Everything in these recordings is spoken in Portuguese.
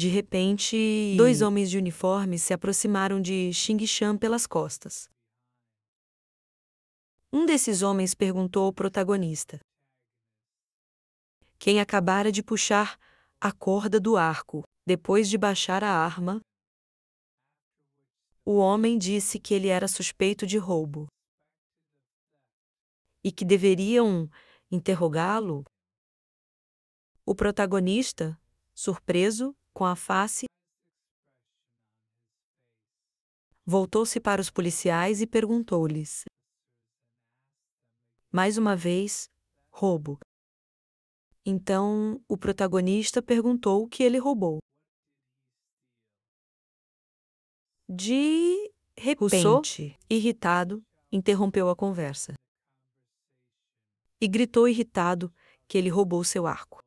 De repente, dois homens de uniforme se aproximaram de Xing Shan pelas costas. Um desses homens perguntou ao protagonista quem acabara de puxar a corda do arco depois de baixar a arma. O homem disse que ele era suspeito de roubo e que deveriam interrogá-lo. O protagonista, surpreso, com a face, voltou-se para os policiais e perguntou-lhes, mais uma vez, roubo. Então, o protagonista perguntou o que ele roubou. De repente, irritado, interrompeu a conversa e gritou irritado que ele roubou seu arco.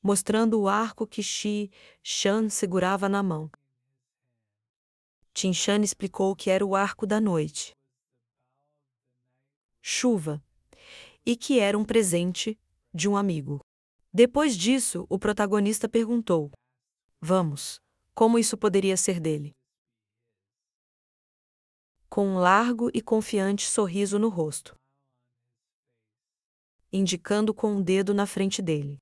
Mostrando o arco que Xi Shan segurava na mão. Qin Shan explicou que era o arco da noite, chuva, e que era um presente de um amigo. Depois disso, o protagonista perguntou: vamos, como isso poderia ser dele? Com um largo e confiante sorriso no rosto, indicando com um dedo na frente dele.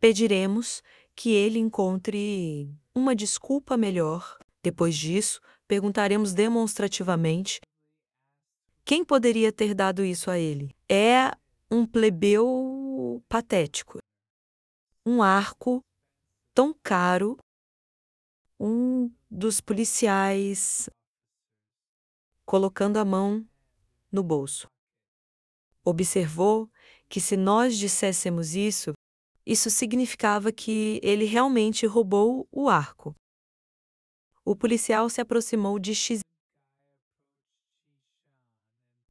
Pediremos que ele encontre uma desculpa melhor. Depois disso, perguntaremos demonstrativamente quem poderia ter dado isso a ele. É um plebeu patético. Um arco tão caro. Um dos policiais colocando a mão no bolso. Observou que se nós disséssemos isso significava que ele realmente roubou o arco. O policial se aproximou de X,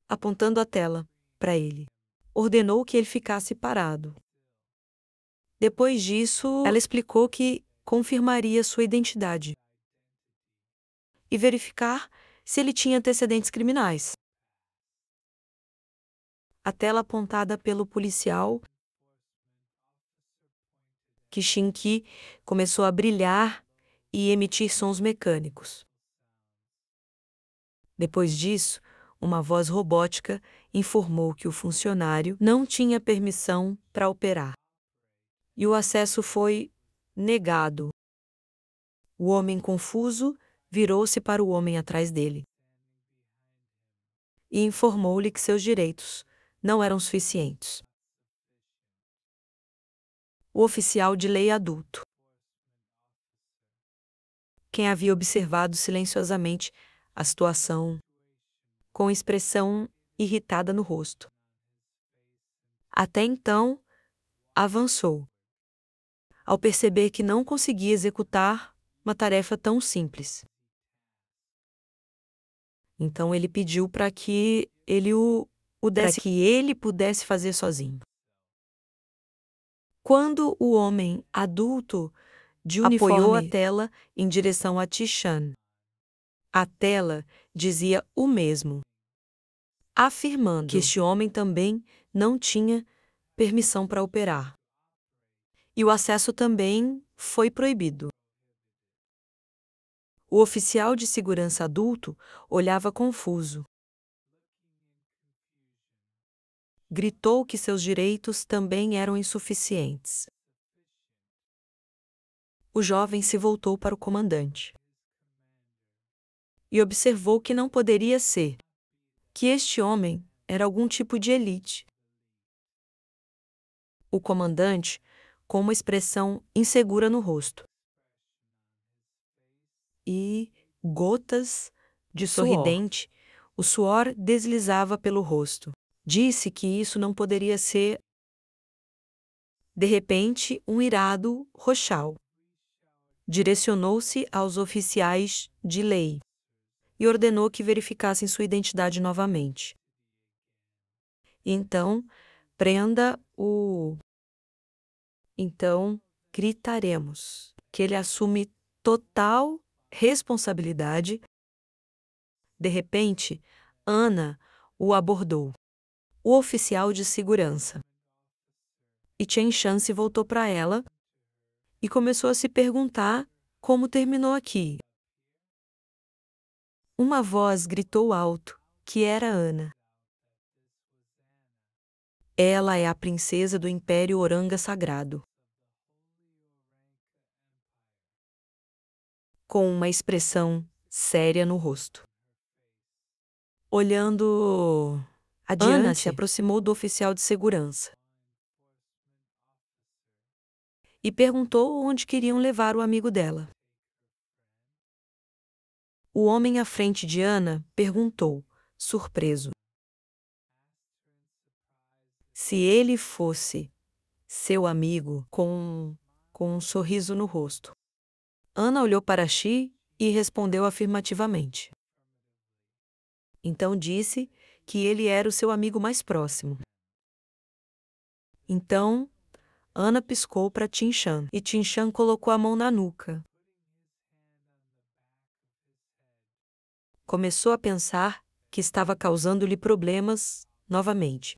apontando a tela para ele. Ordenou que ele ficasse parado. Depois disso, ela explicou que confirmaria sua identidade e verificar se ele tinha antecedentes criminais. A tela apontada pelo policial, que Shin-Ki, começou a brilhar e emitir sons mecânicos. Depois disso, uma voz robótica informou que o funcionário não tinha permissão para operar. E o acesso foi negado. O homem confuso virou-se para o homem atrás dele e informou-lhe que seus direitos não eram suficientes. O oficial de lei adulto, quem havia observado silenciosamente a situação, com expressão irritada no rosto. Até então, avançou, ao perceber que não conseguia executar uma tarefa tão simples. Então ele pediu para que ele pudesse fazer sozinho. Quando o homem adulto de uniforme apoiou a tela em direção a Tishan, a tela dizia o mesmo, afirmando que este homem também não tinha permissão para operar. E o acesso também foi proibido. O oficial de segurança adulto olhava confuso. Gritou que seus direitos também eram insuficientes. O jovem se voltou para o comandante e observou que não poderia ser, que este homem era algum tipo de elite. O comandante, com uma expressão insegura no rosto e gotas de sorridente, o suor deslizava pelo rosto. Disse que isso não poderia ser. De repente, um irado Rochal direcionou-se aos oficiais de lei e ordenou que verificassem sua identidade novamente. Então, prenda-o. Então, gritaremos que ele assume total responsabilidade. De repente, Ana o abordou. O oficial de segurança E Chen Shan se voltou para ela e começou a se perguntar como terminou aqui. Uma voz gritou alto que era Ana. Ela é a princesa do Império Oranga Sagrado. Com uma expressão séria no rosto. Olhando adiante, Ana se aproximou do oficial de segurança e perguntou onde queriam levar o amigo dela. O homem à frente de Ana perguntou, surpreso, se ele fosse seu amigo com um sorriso no rosto. Ana olhou para Xi e respondeu afirmativamente. Então disse que ele era o seu amigo mais próximo. Então, Ana piscou para Chen Shan e Chen Shan colocou a mão na nuca. Começou a pensar que estava causando-lhe problemas novamente.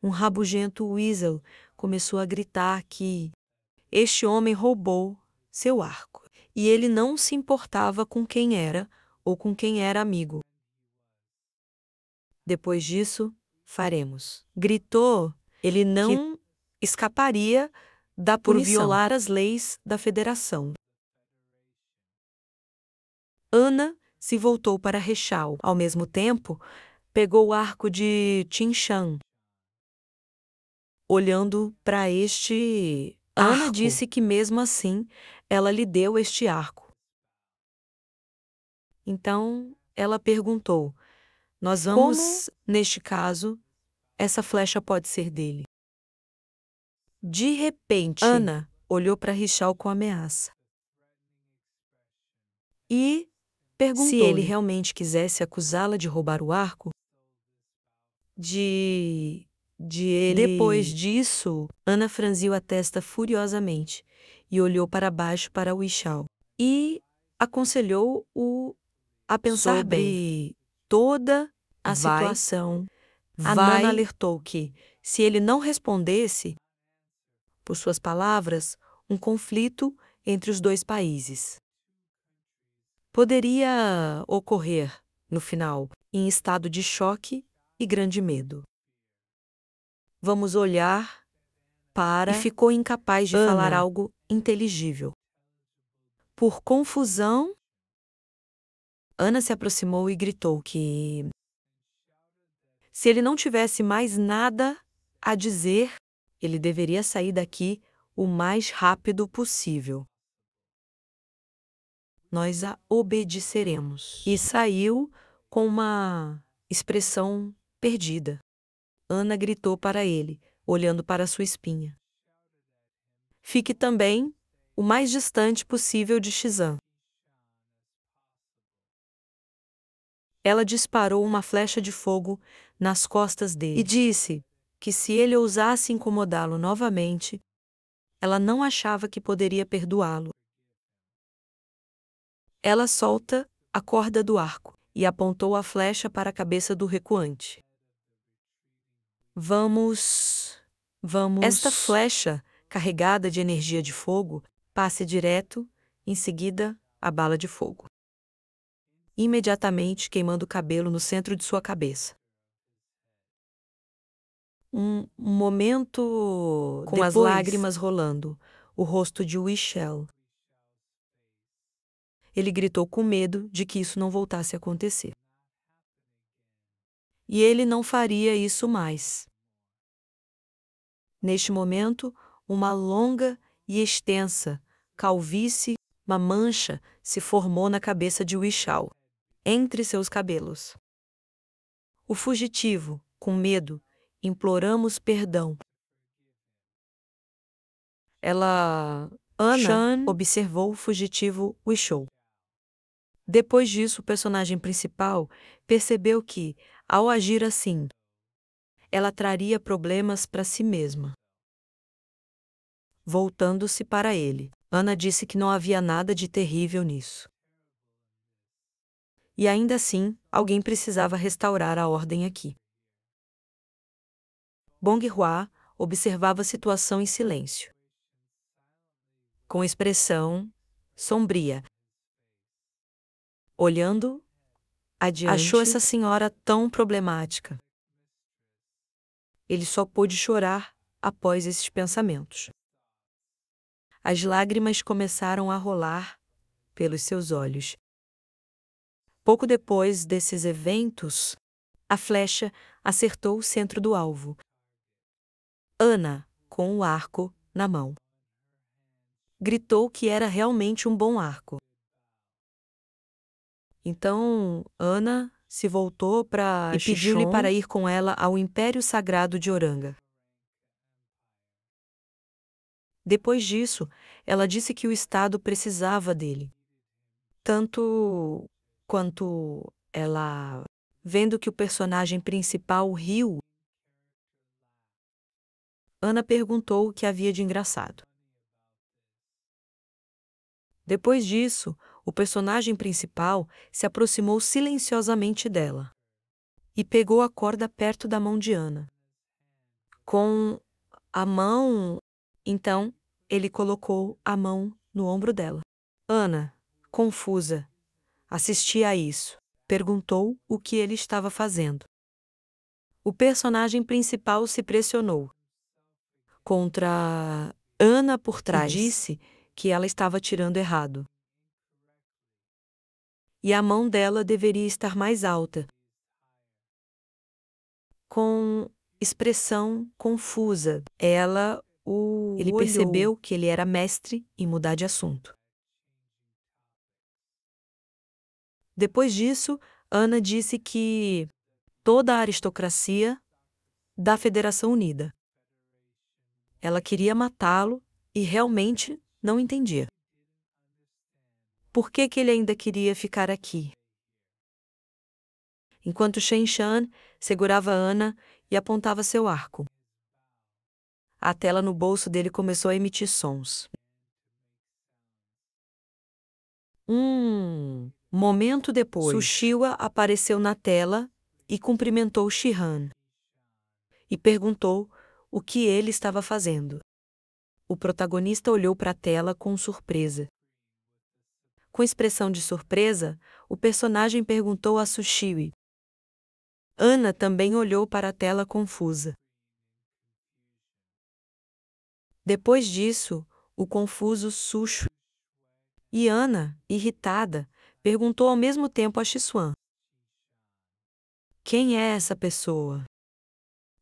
Um rabugento Weasel começou a gritar que este homem roubou seu arco e ele não se importava com quem era ou com quem era amigo. Depois disso, faremos. Gritou, ele não escaparia da punição por violar as leis da federação. Ana se voltou para Rechal. Ao mesmo tempo, pegou o arco de Chen Shan. Olhando para este arco, Ana disse que mesmo assim ela lhe deu este arco. Então ela perguntou: nós vamos, neste caso, essa flecha pode ser dele. De repente, Ana olhou para Richal com ameaça. E perguntou se ele realmente quisesse acusá-la de roubar o arco. De ele. Depois disso, Ana franziu a testa furiosamente e olhou para baixo para Richal. E aconselhou-o a pensar sobre toda a situação. Ana alertou que, se ele não respondesse, por suas palavras, um conflito entre os dois países poderia ocorrer, no final, em estado de choque e grande medo. Vamos olhar para... E ficou incapaz de falar algo inteligível. Por confusão, Ana se aproximou e gritou que, se ele não tivesse mais nada a dizer, ele deveria sair daqui o mais rápido possível. Nós a obedeceremos. E saiu com uma expressão perdida. Ana gritou para ele, olhando para sua espinha. Fique também o mais distante possível de Xizan. Ela disparou uma flecha de fogo nas costas dele e disse que se ele ousasse incomodá-lo novamente, ela não achava que poderia perdoá-lo. Ela solta a corda do arco e apontou a flecha para a cabeça do recuante. Vamos. Esta flecha, carregada de energia de fogo, passe direto, em seguida, a bala de fogo. Imediatamente queimando o cabelo no centro de sua cabeça. Um momento com depois, as lágrimas rolando, o rosto de Wichel. Ele gritou com medo de que isso não voltasse a acontecer. E ele não faria isso mais. Neste momento, uma longa e extensa calvície, uma mancha, se formou na cabeça de Wichal, entre seus cabelos. O fugitivo, com medo, imploramos perdão. Ana observou o fugitivo Wichou. Depois disso, o personagem principal percebeu que, ao agir assim, ela traria problemas para si mesma. Voltando-se para ele, Ana disse que não havia nada de terrível nisso. E ainda assim, alguém precisava restaurar a ordem aqui. Bong Hua observava a situação em silêncio, com expressão sombria. Olhando adiante, achou essa senhora tão problemática. Ele só pôde chorar após esses pensamentos. As lágrimas começaram a rolar pelos seus olhos. Pouco depois desses eventos, a flecha acertou o centro do alvo. Ana, com o arco na mão, gritou que era realmente um bom arco. Então, Ana se voltou para e pediu-lhe para ir com ela ao Império Sagrado de Oranga. Depois disso, ela disse que o Estado precisava dele. Tanto quanto ela, vendo que o personagem principal riu, Ana perguntou o que havia de engraçado. Depois disso, o personagem principal se aproximou silenciosamente dela e pegou a corda perto da mão de Ana. Com a mão, então, ele colocou a mão no ombro dela. Ana, confusa, assistia a isso. Perguntou o que ele estava fazendo. O personagem principal se pressionou contra Ana por trás e disse que ela estava tirando errado. E a mão dela deveria estar mais alta. Com expressão confusa, ele olhou. percebeu que ele era mestre em mudar de assunto. Depois disso, Ana disse que toda a aristocracia da Federação Unida. Ela queria matá-lo e realmente não entendia. Por que ele ainda queria ficar aqui? Enquanto Shen Shan segurava Ana e apontava seu arco. A tela no bolso dele começou a emitir sons. Momento depois, Sushiwa apareceu na tela e cumprimentou Shihan. E perguntou o que ele estava fazendo. O protagonista olhou para a tela com surpresa. Com expressão de surpresa, o personagem perguntou a Sushiwi. Ana também olhou para a tela confusa. Depois disso, o confuso Sushu e Ana, irritada, perguntou ao mesmo tempo a Xishuan. Quem é essa pessoa?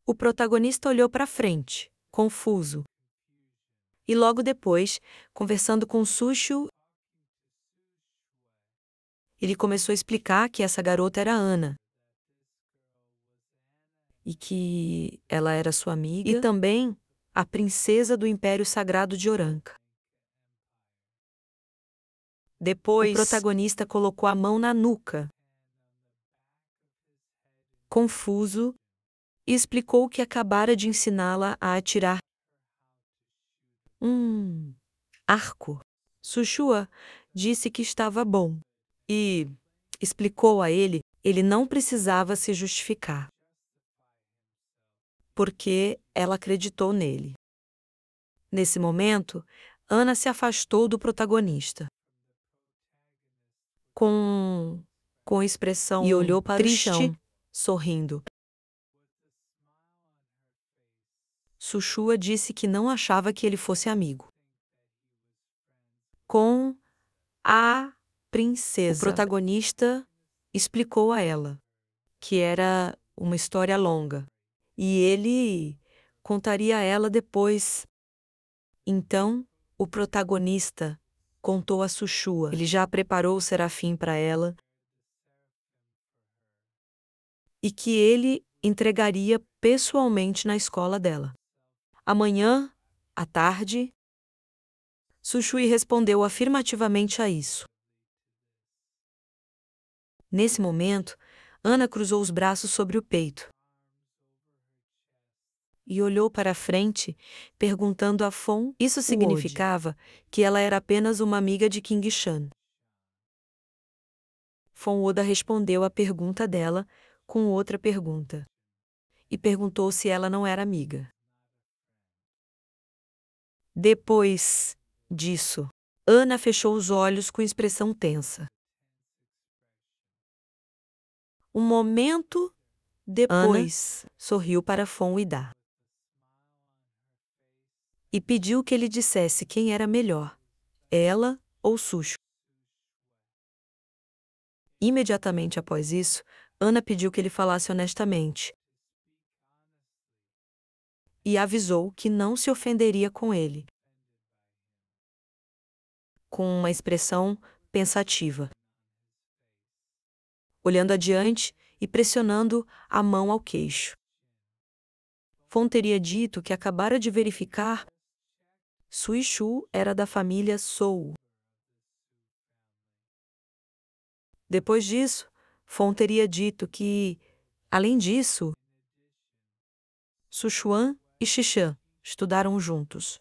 O protagonista olhou para frente, confuso. E logo depois, conversando com Sushu, ele começou a explicar que essa garota era Ana. E que ela era sua amiga e também a princesa do Império Sagrado de Oranka. Depois, o protagonista colocou a mão na nuca, confuso, e explicou que acabara de ensiná-la a atirar arco. Sushua disse que estava bom e explicou a ele não precisava se justificar, porque ela acreditou nele. Nesse momento, Ana se afastou do protagonista com expressão e olhou para triste, o chão, sorrindo. Sushua disse que não achava que ele fosse amigo. Com a princesa, o protagonista explicou a ela que era uma história longa e ele contaria a ela depois. Então, o protagonista contou a Sushua. Ele já preparou o serafim para ela e que ele entregaria pessoalmente na escola dela. Amanhã, à tarde, Sushui respondeu afirmativamente a isso. Nesse momento, Ana cruzou os braços sobre o peito e olhou para a frente, perguntando a Fon. Isso significava que ela era apenas uma amiga de King Shan. Fon Oda respondeu à pergunta dela com outra pergunta e perguntou se ela não era amiga. Depois disso, Ana fechou os olhos com expressão tensa. Um momento depois, Ana sorriu para Fon Ida e pediu que ele dissesse quem era melhor, ela ou Sushu. Imediatamente após isso, Ana pediu que ele falasse honestamente e avisou que não se ofenderia com ele, com uma expressão pensativa, olhando adiante e pressionando a mão ao queixo. Fon teria dito que acabara de verificar Suishu era da família Sou. Depois disso, Fon teria dito que, além disso, Suchuan e Xixan estudaram juntos.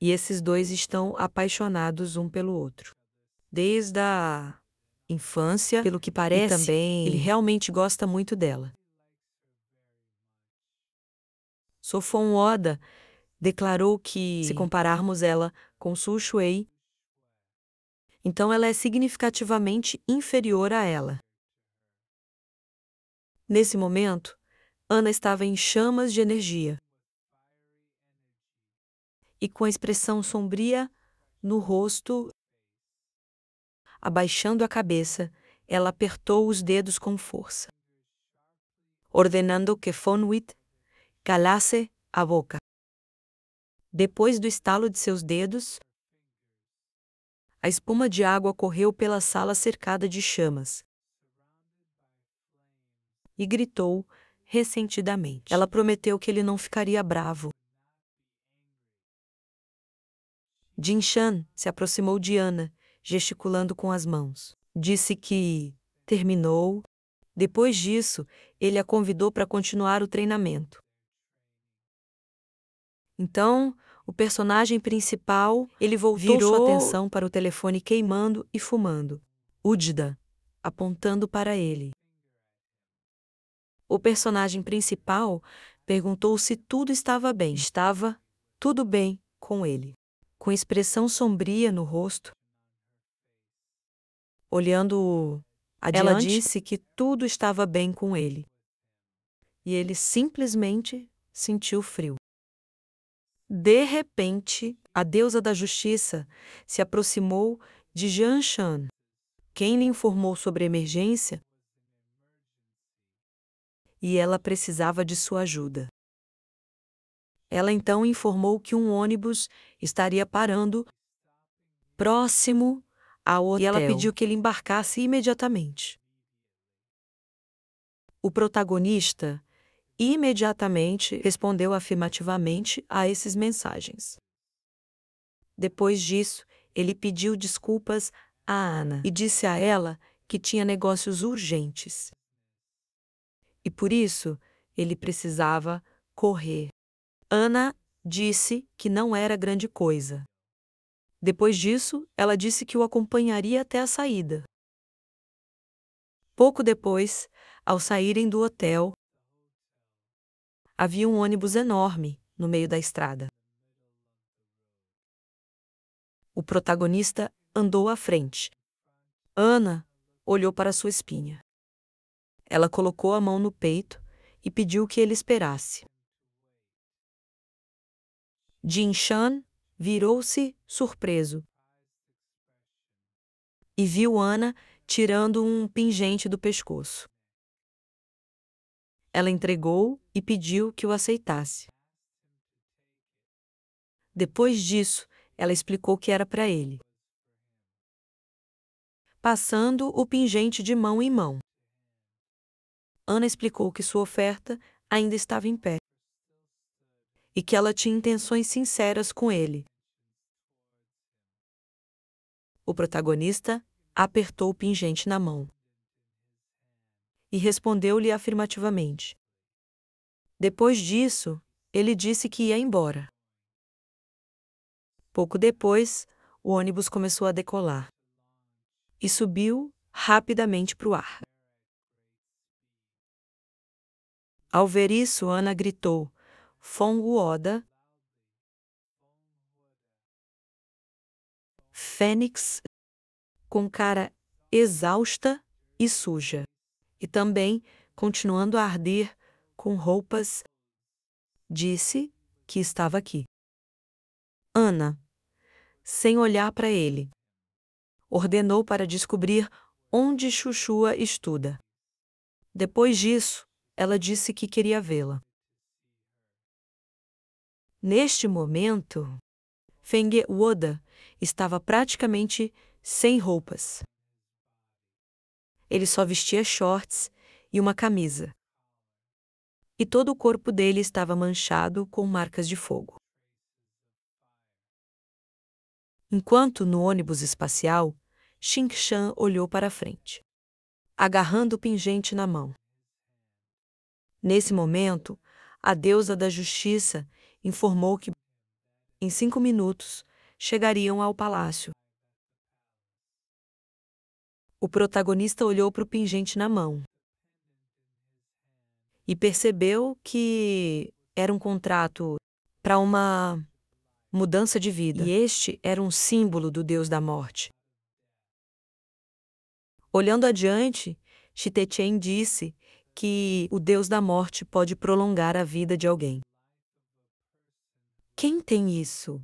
E esses dois estão apaixonados um pelo outro. Desde a infância, pelo que parece, e também ele realmente gosta muito dela. Sofon Oda declarou que, se compararmos ela com Su Shuei, então ela é significativamente inferior a ela. Nesse momento, Ana estava em chamas de energia e com a expressão sombria no rosto. Abaixando a cabeça, ela apertou os dedos com força, ordenando que Fonwit calasse a boca. Depois do estalo de seus dedos, a espuma de água correu pela sala cercada de chamas e gritou ressentidamente. Ela prometeu que ele não ficaria bravo. Jinshan se aproximou de Ana, gesticulando com as mãos. Disse que terminou. Depois disso, ele a convidou para continuar o treinamento. Então, o personagem principal, ele voltou sua atenção para o telefone queimando e fumando. Údida, apontando para ele. O personagem principal perguntou se tudo estava bem. Estava tudo bem com ele. Com expressão sombria no rosto, olhando adiante, ela disse que tudo estava bem com ele. E ele simplesmente sentiu frio. De repente, a deusa da justiça se aproximou de Jianshan, quem lhe informou sobre a emergência, e ela precisava de sua ajuda. Ela então informou que um ônibus estaria parando próximo ao hotel, e ela pediu que ele embarcasse imediatamente. O protagonista imediatamente respondeu afirmativamente a essas mensagens. Depois disso, ele pediu desculpas a Ana e disse a ela que tinha negócios urgentes. E por isso, ele precisava correr. Ana disse que não era grande coisa. Depois disso, ela disse que o acompanharia até a saída. Pouco depois, ao saírem do hotel, havia um ônibus enorme no meio da estrada. O protagonista andou à frente. Ana olhou para sua espinha. Ela colocou a mão no peito e pediu que ele esperasse. Jinshan virou-se surpreso e viu Ana tirando um pingente do pescoço. Ela entregou e pediu que o aceitasse. Depois disso, ela explicou que era para ele, passando o pingente de mão em mão. Ana explicou que sua oferta ainda estava em pé e que ela tinha intenções sinceras com ele. O protagonista apertou o pingente na mão e respondeu-lhe afirmativamente. Depois disso, ele disse que ia embora. Pouco depois, o ônibus começou a decolar e subiu rapidamente para o ar. Ao ver isso, Ana gritou, Fon Oda, fênix, com cara exausta e suja, e também continuando a arder com roupas, disse que estava aqui. Ana, sem olhar para ele, ordenou para descobrir onde Chuchua estuda. Depois disso, ela disse que queria vê-la. Neste momento, Fenge Woda estava praticamente sem roupas. Ele só vestia shorts e uma camisa. E todo o corpo dele estava manchado com marcas de fogo. Enquanto no ônibus espacial, Xing-Shan olhou para a frente, agarrando o pingente na mão. Nesse momento, a deusa da justiça informou que, em 5 minutos, chegariam ao palácio. O protagonista olhou para o pingente na mão e percebeu que era um contrato para uma mudança de vida, e este era um símbolo do deus da morte. Olhando adiante, Shite-chen disse que o deus da morte pode prolongar a vida de alguém. Quem tem isso?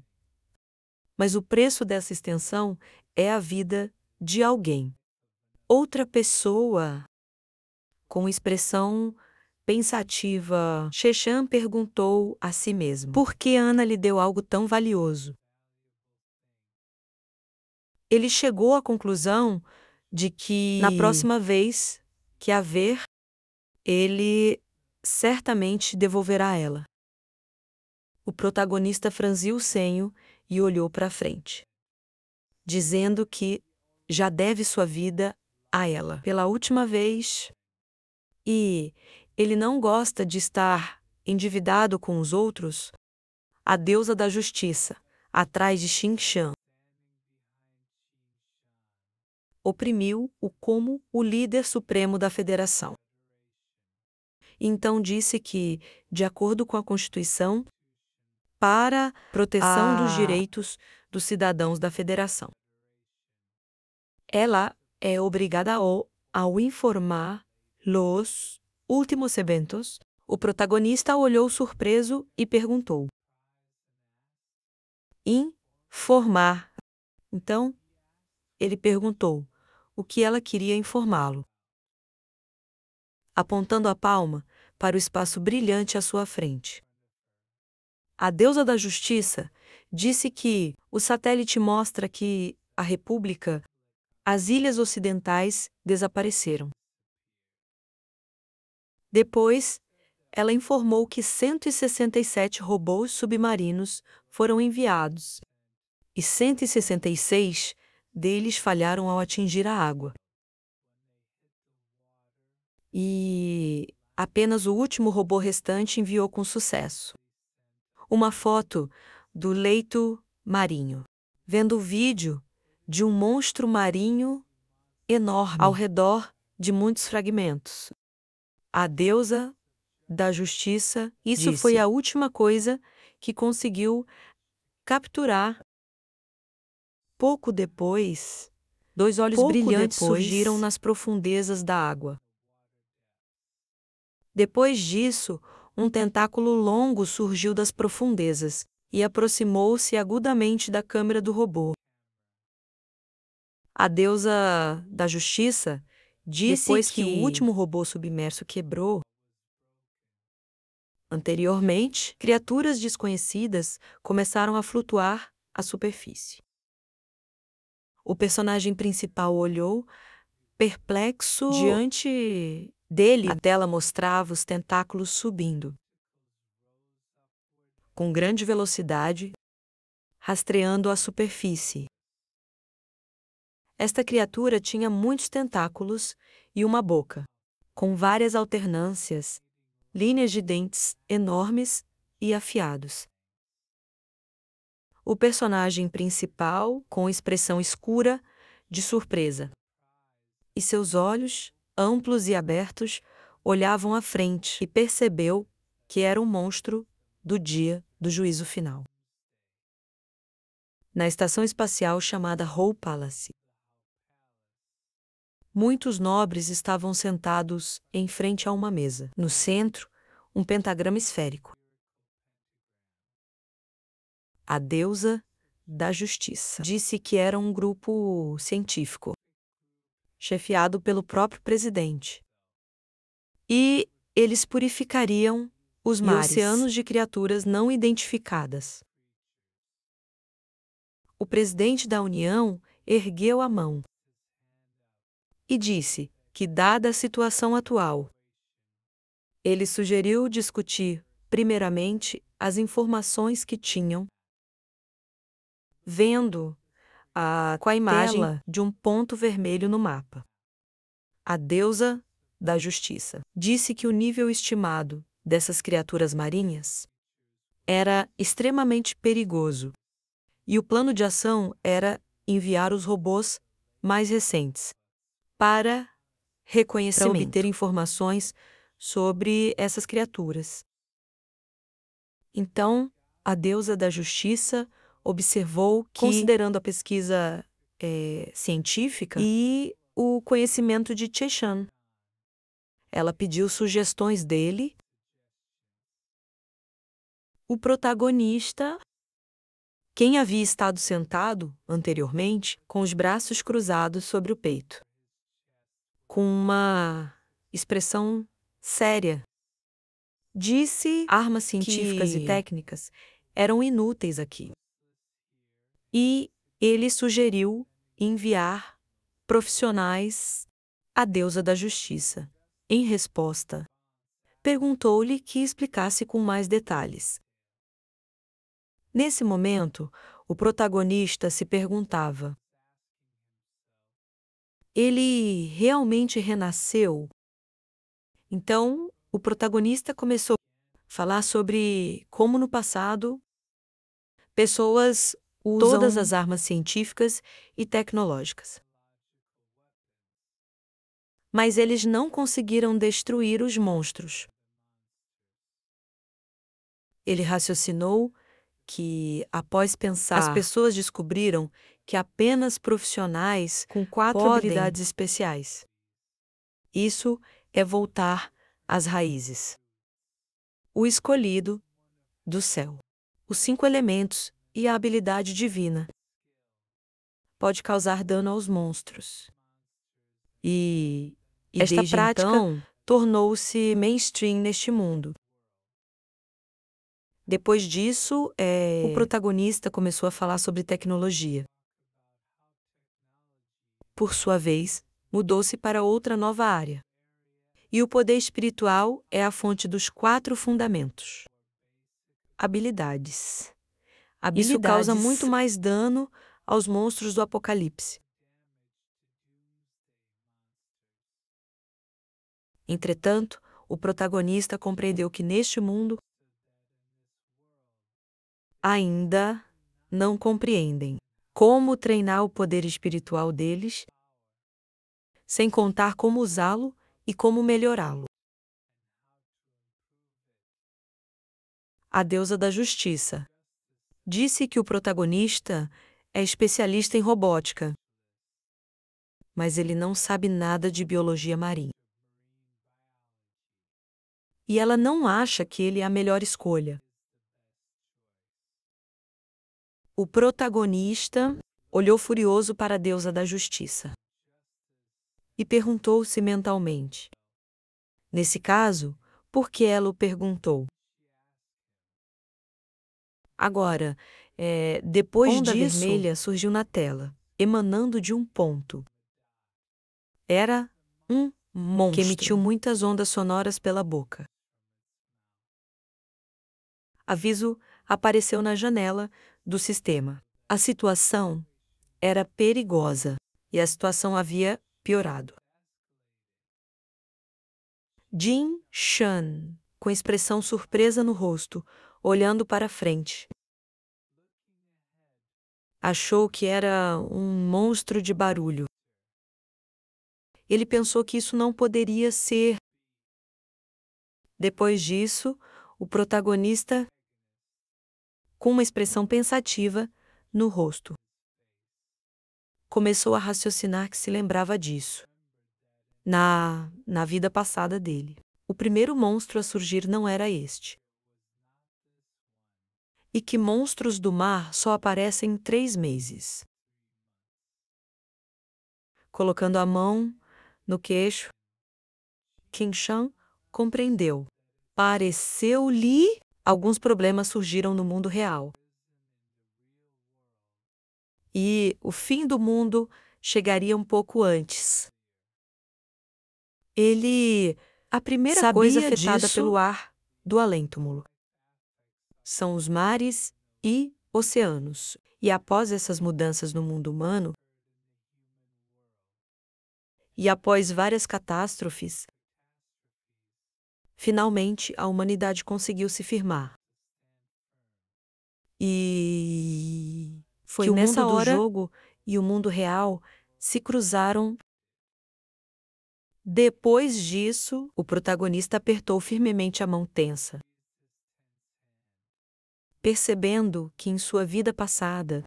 Mas o preço dessa extensão é a vida de alguém. Outra pessoa, com expressão pensativa, Shechan perguntou a si mesmo: por que Ana lhe deu algo tão valioso? Ele chegou à conclusão de que, na próxima vez que a ver, ele certamente devolverá a ela. O protagonista franziu o senho e olhou para frente, dizendo que já deve sua vida a ela pela última vez, e ele não gosta de estar endividado com os outros. A deusa da justiça, atrás de Xing-Shan, oprimiu-o como o líder supremo da federação. Então disse que, de acordo com a Constituição, para proteção dos direitos dos cidadãos da federação, ela é obrigada ao informar los últimos eventos. O protagonista olhou surpreso e perguntou: informar. Então, ele perguntou o que ela queria informá-lo, apontando a palma para o espaço brilhante à sua frente. A deusa da justiça disse que o satélite mostra que a República, as ilhas ocidentais, desapareceram. Depois, ela informou que 167 robôs submarinos foram enviados e 166 deles falharam ao atingir a água. E apenas o último robô restante enviou com sucesso uma foto do leito marinho, vendo o vídeo de um monstro marinho enorme ao redor de muitos fragmentos. A deusa da justiça disse: foi a última coisa que conseguiu capturar. Pouco depois, 2 olhos brilhantes surgiram nas profundezas da água. Depois disso, um tentáculo longo surgiu das profundezas e aproximou-se agudamente da câmera do robô. A deusa da justiça disse depois que o último robô submerso quebrou. Anteriormente, criaturas desconhecidas começaram a flutuar à superfície. O personagem principal olhou, perplexo. Diante dele, a tela mostrava os tentáculos subindo com grande velocidade, rastreando a superfície. Esta criatura tinha muitos tentáculos e uma boca, com várias alternâncias, linhas de dentes enormes e afiados. O personagem principal, com expressão escura, de surpresa, e seus olhos, amplos e abertos, olhavam à frente e percebeu que era um monstro do dia do juízo final. na estação espacial chamada Hope Palace. Muitos nobres estavam sentados em frente a uma mesa. No centro, um pentagrama esférico. A deusa da justiça disse que era um grupo científico, chefiado pelo próprio presidente. E eles purificariam os mares e oceanos de criaturas não identificadas. O presidente da União ergueu a mão e disse que, dada a situação atual, ele sugeriu discutir, primeiramente, as informações que tinham, vendo com a imagem de um ponto vermelho no mapa. A deusa da justiça disse que o nível estimado dessas criaturas marinhas era extremamente perigoso e o plano de ação era enviar os robôs mais recentes para reconhecimento, para obter informações sobre essas criaturas. Então, a deusa da justiça observou que, considerando a pesquisa científica e o conhecimento de Cheshan, ela pediu sugestões dele. O protagonista, quem havia estado sentado anteriormente com os braços cruzados sobre o peito, com uma expressão séria, disse que armas científicas e técnicas eram inúteis aqui. E ele sugeriu enviar profissionais à deusa da justiça. Em resposta, perguntou-lhe que explicasse com mais detalhes. Nesse momento, o protagonista se perguntava: ele realmente renasceu? Então, o protagonista começou a falar sobre como no passado pessoas usam todas as armas científicas e tecnológicas. Mas eles não conseguiram destruir os monstros. Ele raciocinou que, após pensar, as pessoas descobriram que apenas profissionais com 4 habilidades especiais. Isso é voltar às raízes. O escolhido do céu. Os 5 elementos e a habilidade divina pode causar dano aos monstros. E esta desde prática então, tornou-se mainstream neste mundo. Depois disso, o protagonista começou a falar sobre tecnologia. Por sua vez, mudou-se para outra nova área. E o poder espiritual é a fonte dos 4 fundamentos. Habilidades. Isso causa muito mais dano aos monstros do Apocalipse. Entretanto, o protagonista compreendeu que neste mundo ainda não compreendem como treinar o poder espiritual deles, sem contar como usá-lo e como melhorá-lo. A deusa da justiça disse que o protagonista é especialista em robótica, mas ele não sabe nada de biologia marinha. E ela não acha que ele é a melhor escolha. O protagonista olhou furioso para a deusa da justiça e perguntou-se mentalmente. Nesse caso, por que ela o perguntou? Agora, depois disso, onda vermelha surgiu na tela, emanando de um ponto. Era um monstro que emitiu muitas ondas sonoras pela boca. Aviso apareceu na janela do sistema. A situação era perigosa e a situação havia piorado. Jin Shan, com expressão surpresa no rosto, olhando para frente, achou que era um monstro de barulho. Ele pensou que isso não poderia ser. Depois disso, o protagonista, com uma expressão pensativa, no rosto. Começou a raciocinar que se lembrava disso. Na vida passada dele. O primeiro monstro a surgir não era este. E que monstros do mar só aparecem em 3 meses. Colocando a mão no queixo, Qin Shan compreendeu. Pareceu-lhe alguns problemas surgiram no mundo real. E o fim do mundo chegaria um pouco antes. A primeira coisa afetada pelo ar do além-túmulo são os mares e oceanos. E após essas mudanças no mundo humano, e após várias catástrofes, finalmente a humanidade conseguiu se firmar. E foi que nessa hora o mundo do jogo e o mundo real se cruzaram. Depois disso, o protagonista apertou firmemente a mão tensa, percebendo que em sua vida passada,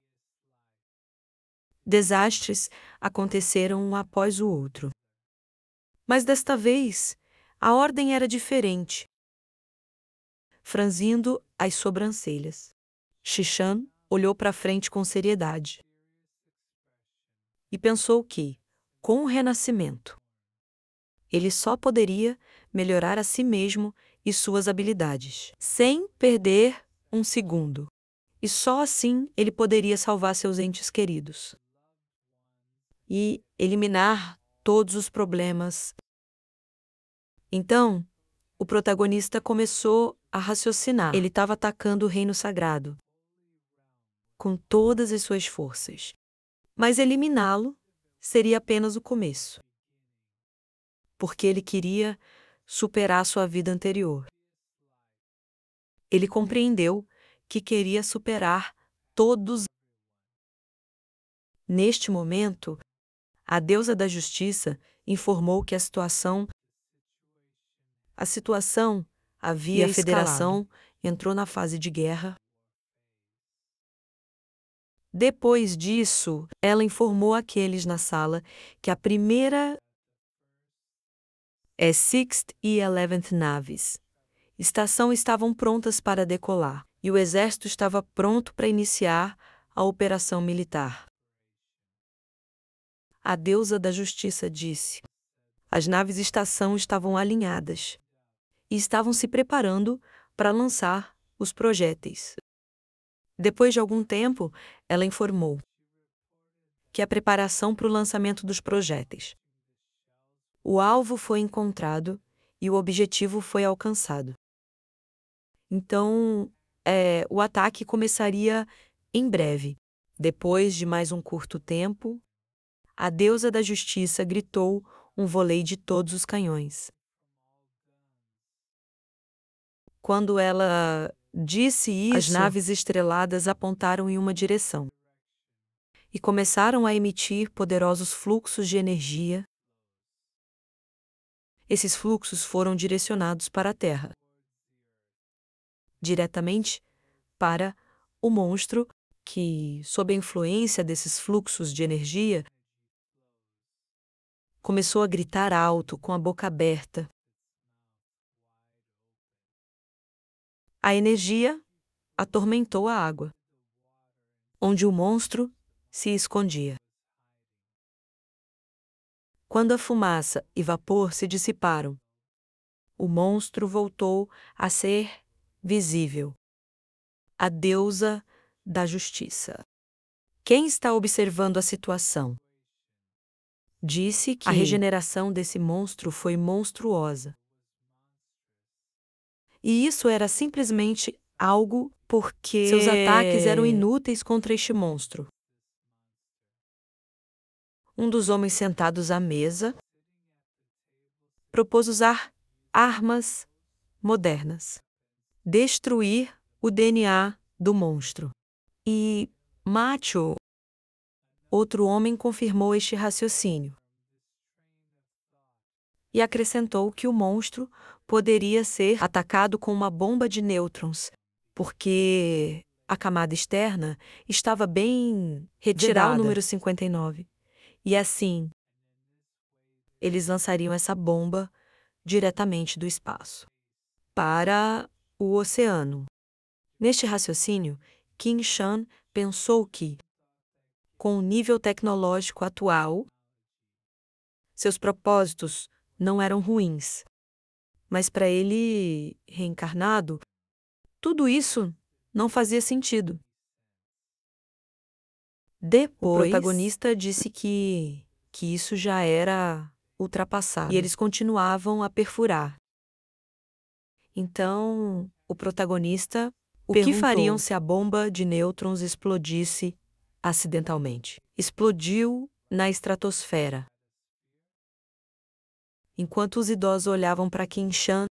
desastres aconteceram um após o outro. Mas desta vez, a ordem era diferente. Franzindo as sobrancelhas, Xishan olhou para frente com seriedade e pensou que, com o renascimento, ele só poderia melhorar a si mesmo e suas habilidades, sem perder um segundo. E só assim ele poderia salvar seus entes queridos e eliminar todos os problemas. Então, o protagonista começou a raciocinar. Ele estava atacando o reino sagrado com todas as suas forças. Mas eliminá-lo seria apenas o começo, porque ele queria superar sua vida anterior. Ele compreendeu que queria superar todos. Neste momento, a deusa da justiça informou que a situação havia escalado. A federação entrou na fase de guerra. Depois disso, ela informou àqueles na sala que a primeira Sixth e 11th naves estavam prontas para decolar, e o exército estava pronto para iniciar a operação militar. A deusa da justiça disse: as naves estação estavam alinhadas e estavam se preparando para lançar os projéteis. Depois de algum tempo, ela informou que a preparação para o lançamento dos projéteis. O alvo foi encontrado e o objetivo foi alcançado. Então, o ataque começaria em breve. Depois de mais um curto tempo, a deusa da justiça gritou um voleio de todos os canhões. Quando ela disse isso, as naves estreladas apontaram em uma direção e começaram a emitir poderosos fluxos de energia. Esses fluxos foram direcionados para a Terra, diretamente para o monstro que, sob a influência desses fluxos de energia, começou a gritar alto, com a boca aberta. A energia atormentou a água, onde o monstro se escondia. Quando a fumaça e vapor se dissiparam, o monstro voltou a ser visível. A deusa da justiça. Quem está observando a situação disse que a regeneração desse monstro foi monstruosa. E isso era simplesmente algo porque seus ataques eram inúteis contra este monstro. Um dos homens sentados à mesa propôs usar armas modernas, destruir o DNA do monstro. E Macho, outro homem, confirmou este raciocínio e acrescentou que o monstro poderia ser atacado com uma bomba de nêutrons, porque a camada externa estava bem retirar o número 59. E assim, eles lançariam essa bomba diretamente do espaço para o oceano. Neste raciocínio, Qin Shan pensou que, com o nível tecnológico atual, seus propósitos não eram ruins. Mas para ele, reencarnado, tudo isso não fazia sentido. Depois, o protagonista disse que isso já era ultrapassado. E eles continuavam a perfurar. Então, o protagonista perguntou: o que fariam se a bomba de nêutrons explodisse acidentalmente? Explodiu na estratosfera. Enquanto os idosos olhavam para Qin Shan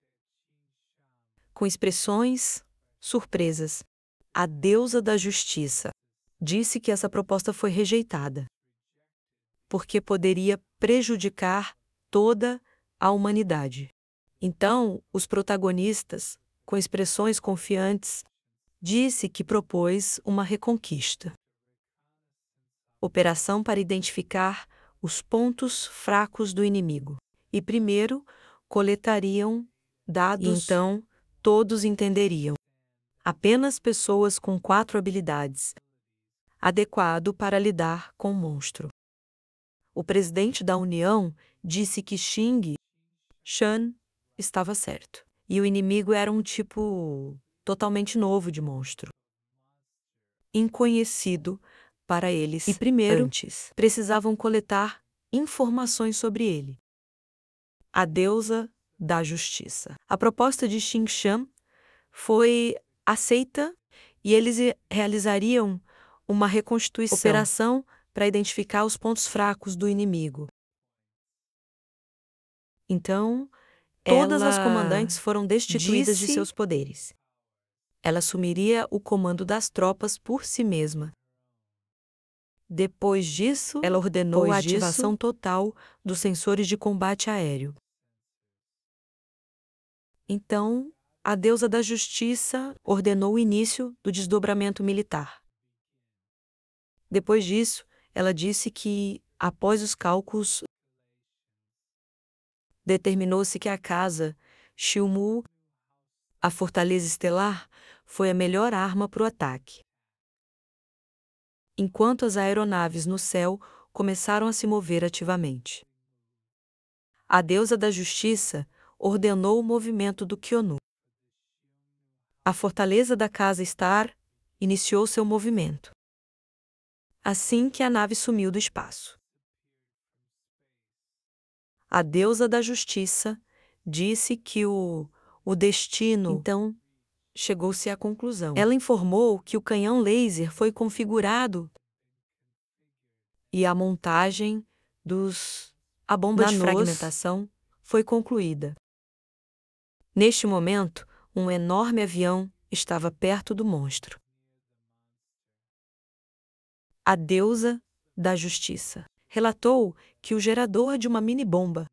com expressões surpresas, a deusa da justiça disse que essa proposta foi rejeitada, porque poderia prejudicar toda a humanidade. Então, os protagonistas, com expressões confiantes, disse que propôs uma reconquista. Operação para identificar os pontos fracos do inimigo. E primeiro, coletariam dados, e então todos entenderiam. Apenas pessoas com 4 habilidades, adequado para lidar com o monstro. O presidente da União disse que Qin Shan estava certo. E o inimigo era um tipo totalmente novo de monstro. Inconhecido para eles. E primeiro, precisavam coletar informações sobre ele. A deusa da justiça. A proposta de Qin Shan foi aceita e eles realizariam uma reconstituição, operação para identificar os pontos fracos do inimigo. Então, todas as comandantes foram destituídas de seus poderes. Ela assumiria o comando das tropas por si mesma. Depois disso, ela ordenou a ativação total dos sensores de combate aéreo. Então, a deusa da justiça ordenou o início do desdobramento militar. Depois disso, ela disse que, após os cálculos, determinou-se que a casa Shilmu, a fortaleza estelar, foi a melhor arma para o ataque. Enquanto as aeronaves no céu começaram a se mover ativamente. A deusa da justiça ordenou o movimento do Kyonu. A fortaleza da casa Star iniciou seu movimento. Assim que a nave sumiu do espaço. A deusa da justiça disse que o destino, então, chegou-se à conclusão. Ela informou que o canhão laser foi configurado e a montagem a bomba de fragmentação foi concluída. Neste momento, um enorme avião estava perto do monstro. A deusa da justiça relatou que o gerador de uma mini-bomba,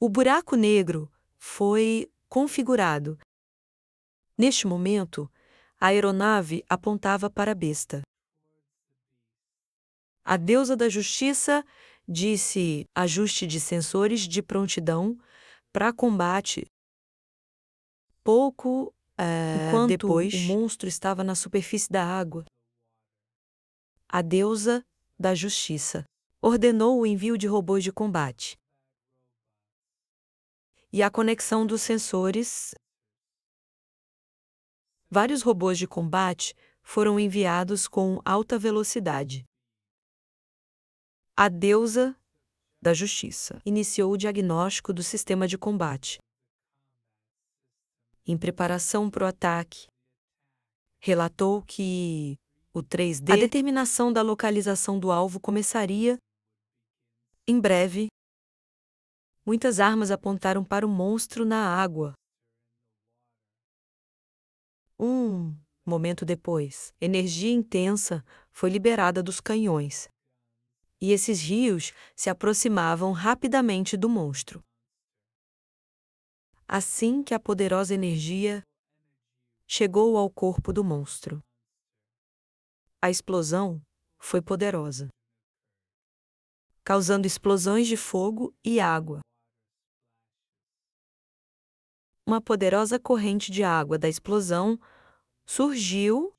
o buraco negro, foi configurado. Neste momento, a aeronave apontava para a besta. A deusa da justiça disse ajuste de sensores de prontidão para combate. Pouco enquanto depois, o monstro estava na superfície da água. A deusa da justiça ordenou o envio de robôs de combate e a conexão dos sensores. Vários robôs de combate foram enviados com alta velocidade. A deusa da justiça iniciou o diagnóstico do sistema de combate. Em preparação para o ataque, relatou que o 3D, a determinação da localização do alvo começaria em breve. Muitas armas apontaram para o monstro na água. Um momento depois, energia intensa foi liberada dos canhões. E esses rios se aproximavam rapidamente do monstro. Assim que a poderosa energia chegou ao corpo do monstro, A explosão foi poderosa, causando explosões de fogo e água. Uma poderosa corrente de água da explosão surgiu